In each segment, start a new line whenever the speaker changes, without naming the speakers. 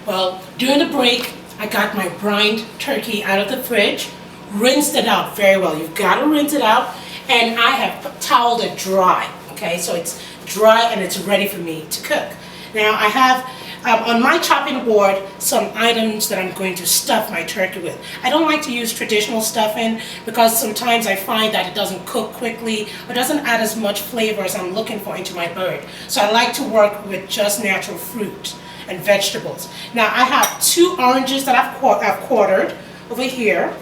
Well, during the break, I got my brined turkey out of the fridge, rinsed it out very well. You've got to rinse it out, and I have toweled it dry, okay? So it's dry and it's ready for me to cook. Now I have on my chopping board some items that I'm going to stuff my turkey with. I don't like to use traditional stuffing because sometimes I find that it doesn't cook quickly or doesn't add as much flavor as I'm looking for into my bird. So I like to work with just natural fruit and vegetables. Now I have 2 oranges that I've quartered over here,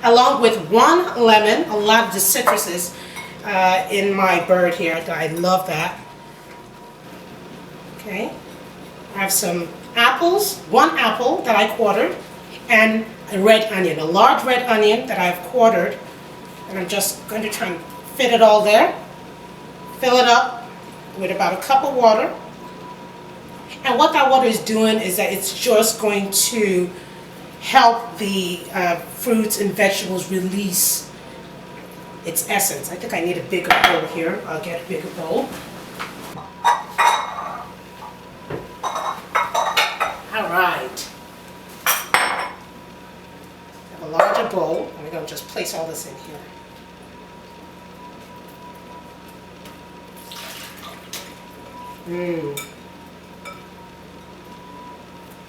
along with 1 lemon. A lot of the citruses in my bird here. I love that. Okay. I have some apples, 1 apple that I quartered, and a red onion, a large red onion that I've quartered. And I'm just going to try and fit it all there. Fill it up with about a cup of water. And what that water is doing is that it's just going to help the fruits and vegetables release its essence. I think I need a bigger bowl here. I'll get a bigger bowl. All right. I have a larger bowl. I'm going to just place all this in here.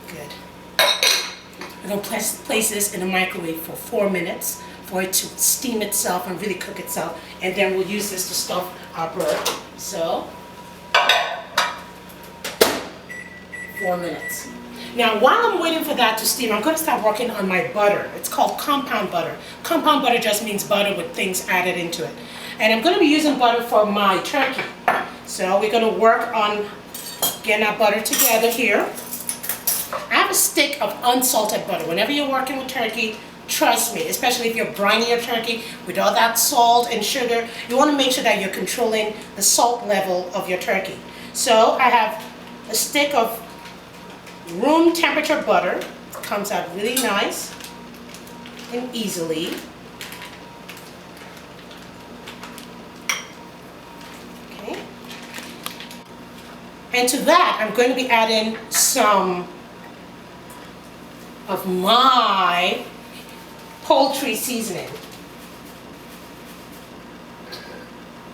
Good. I'm going to place this in the microwave for 4 minutes for it to steam itself and really cook itself, and then we'll use this to stuff our bird. So, 4 minutes. Now, while I'm waiting for that to steam, I'm going to start working on my butter. It's called compound butter. Compound butter just means butter with things added into it. And I'm going to be using butter for my turkey. So we're going to work on getting our butter together here. I have a stick of unsalted butter. Whenever you're working with turkey, trust me, especially if you're brining your turkey with all that salt and sugar, you want to make sure that you're controlling the salt level of your turkey. So I have a stick of room temperature butter. It comes out really nice and easily. Okay. And to that, I'm going to be adding some of my poultry seasoning.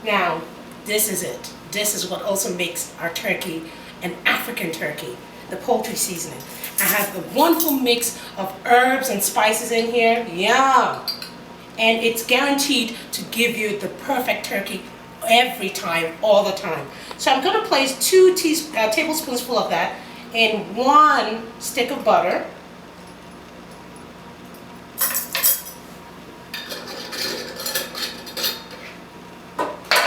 Now, this is it. This is what also makes our turkey an African turkey, the poultry seasoning. I have a wonderful mix of herbs and spices in here. Yum! And it's guaranteed to give you the perfect turkey every time, all the time. So I'm going to place 2 tablespoons full of that in 1 stick of butter.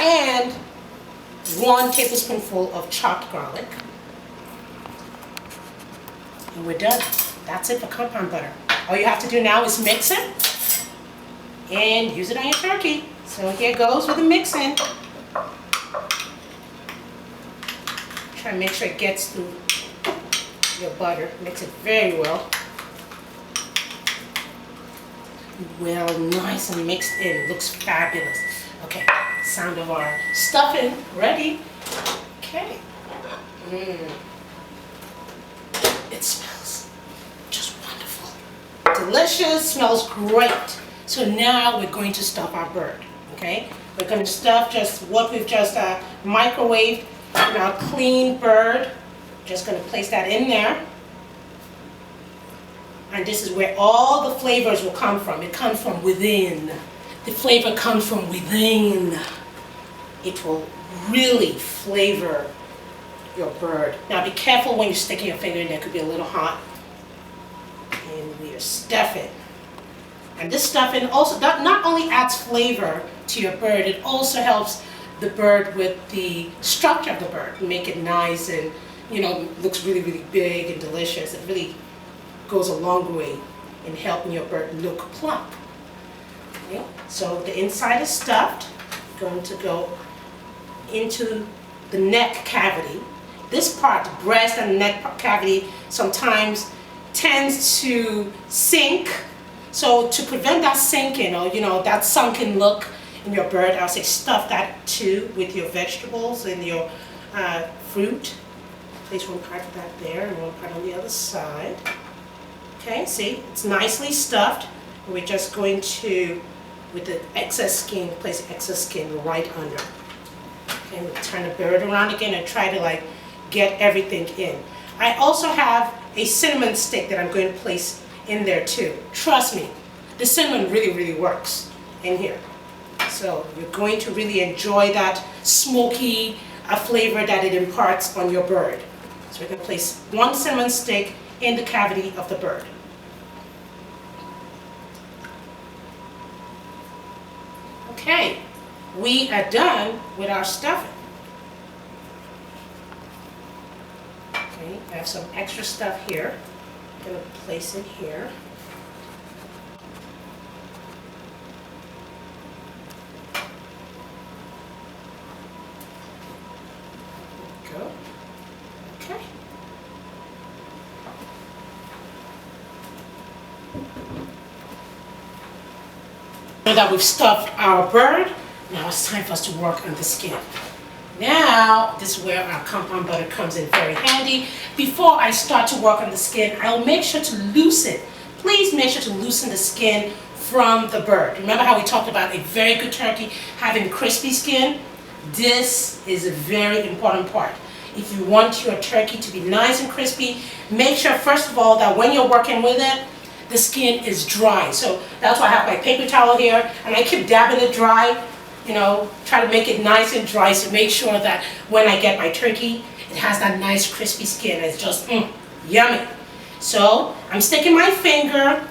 And 1 tablespoonful of chopped garlic. And we're done. That's it for compound butter. All you have to do now is mix it and use it on your turkey. So here goes with the mixing. Try and make sure it gets through your butter. Mix it very well. Well, nice and mixed in. Looks fabulous. Okay, sound of our stuffing ready. Okay. It smells just wonderful. Delicious, smells great. So now we're going to stuff our bird, okay? We're going to stuff just what we've just microwaved in our clean bird. Just going to place that in there. And this is where all the flavors will come from. It comes from within. The flavor comes from within. It will really flavor your bird. Now be careful when you're sticking your finger in there, it could be a little hot. And we are stuffing. And this stuffing also not only adds flavor to your bird, it also helps the bird with the structure of the bird. Make it nice and, looks really, really big and delicious. It really goes a long way in helping your bird look plump. Okay? So the inside is stuffed. Going to go into the neck cavity. This part, the breast and neck cavity, sometimes tends to sink. So to prevent that sinking or that sunken look in your bird, I'll say stuff that too with your vegetables and your fruit. place one part of that there and one part on the other side. Okay, see, it's nicely stuffed. We're just going to, with the excess skin, place the excess skin right under. Okay, we'll turn the bird around again and try to like get everything in. I also have a cinnamon stick that I'm going to place in there too. Trust me, the cinnamon really, really works in here. So you're going to really enjoy that smoky flavor that it imparts on your bird. So we're going to place one cinnamon stick in the cavity of the bird. Okay, we are done with our stuffing. Okay, I have some extra stuff here. I'm going to place it here. Go. Okay. Now that we've stuffed our bird, now it's time for us to work on the skin. Now, this is where our compound butter comes in very handy. Before I start to work on the skin, I'll make sure to loosen. Please make sure to loosen the skin from the bird. Remember how we talked about a very good turkey having crispy skin? This is a very important part. If you want your turkey to be nice and crispy, make sure first of all that when you're working with it, the skin is dry. So that's why I have my paper towel here, and I keep dabbing it dry, you know, try to make it nice and dry to make sure that when I get my turkey, it has that nice crispy skin. It's just yummy. So I'm sticking my finger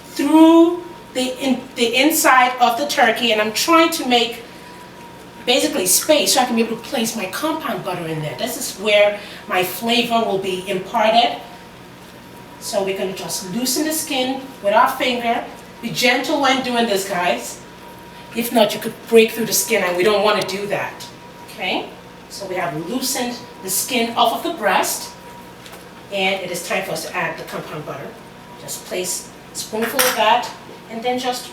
through the inside of the turkey, and I'm trying to make basically space so I can be able to place my compound butter in there. This is where my flavor will be imparted. So we're going to just loosen the skin with our finger. Be gentle when doing this, guys. If not, you could break through the skin, and we don't want to do that. Okay? So we have loosened the skin off of the breast, and it is time for us to add the compound butter. Just place a spoonful of that, and then just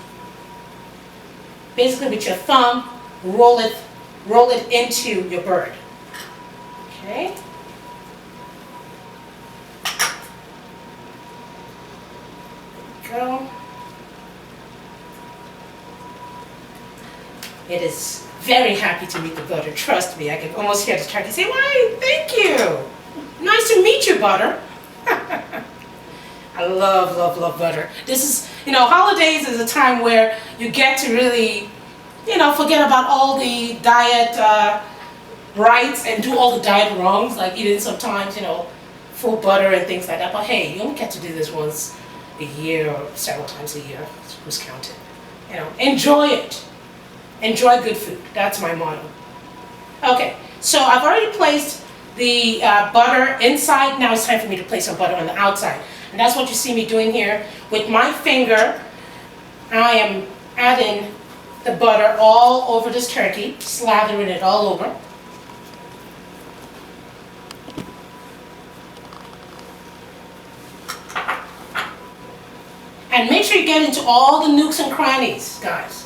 basically with your thumb, roll it into your bird. Okay? Go. It is very happy to meet the butter. Trust me, I can almost hear the turkey say, "Why, thank you. Nice to meet you, butter." I love, love, love butter. This is, you know, holidays is a time where you get to really, you know, forget about all the diet rights and do all the diet wrongs, like eating sometimes, you know, full butter and things like that. But hey, you only get to do this once a year or several times a year. Who's counting? You know, enjoy it. Enjoy good food. That's my motto. Okay, so I've already placed the butter inside. Now it's time for me to place some butter on the outside. And that's what you see me doing here. With my finger, I am adding the butter all over this turkey, slathering it all over. And make sure you get into all the nooks and crannies, guys.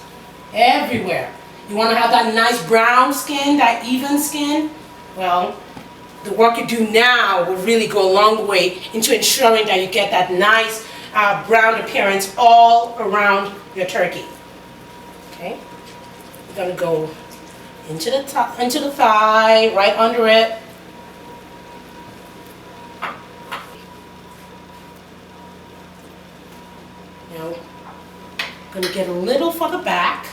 Everywhere. You want to have that nice brown skin, that even skin? Well, the work you do now will really go a long way into ensuring that you get that nice brown appearance all around your turkey. Okay? We're going to go into the thigh, right under it. Now, I'm going to get a little for the back.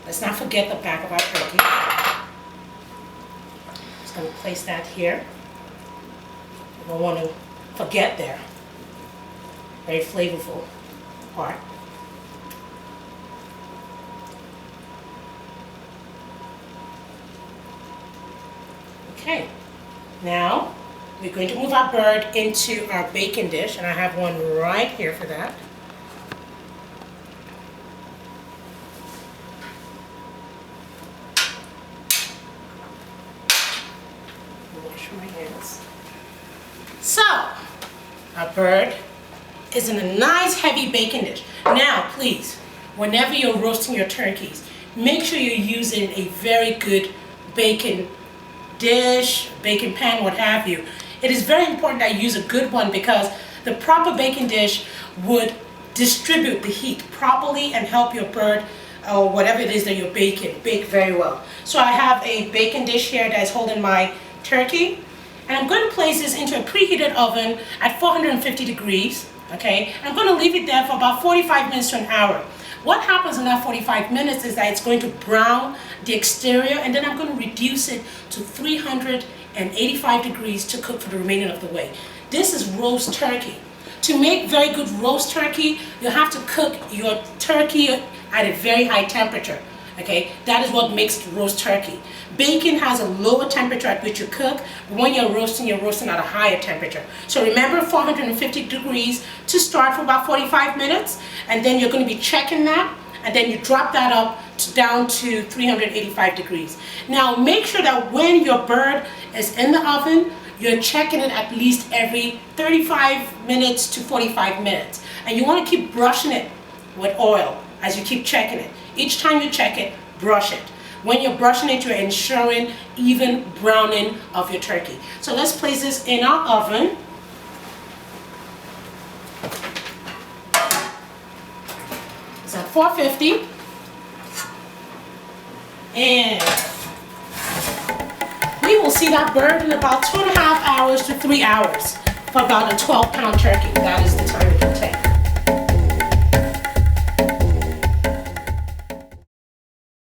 Let's not forget the back of our turkey. Just going to place that here. You don't want to forget there. Very flavorful part. Okay, now we're going to move our bird into our baking dish, and I have one right here for that. Wash my hands. So, our bird is in a nice heavy baking dish. Now, please, whenever you're roasting your turkeys, make sure you're using a very good bacon dish, baking pan, what have you, it is very important that you use a good one, because the proper baking dish would distribute the heat properly and help your bird or whatever it is that you're baking bake very well. So I have a baking dish here that is holding my turkey, and I'm going to place this into a preheated oven at 450 degrees. Okay, I'm going to leave it there for about 45 minutes to an hour. What happens in that 45 minutes is that it's going to brown the exterior, and then I'm going to reduce it to 385 degrees to cook for the remaining of the way. This is roast turkey. To make very good roast turkey, you have to cook your turkey at a very high temperature. Okay, that is what makes roast turkey. Bacon has a lower temperature at which you cook, but when you're roasting at a higher temperature. So remember, 450 degrees to start for about 45 minutes, and then you're going to be checking that, and then you drop that up down to 385 degrees. Now make sure that when your bird is in the oven, you're checking it at least every 35 minutes to 45 minutes. And you want to keep brushing it with oil as you keep checking it. Each time you check it, brush it. When you're brushing it, you're ensuring even browning of your turkey. So let's place this in our oven. It's at 450. And we will see that bird in about 2.5 hours to 3 hours for about a 12-pound turkey. That is the time.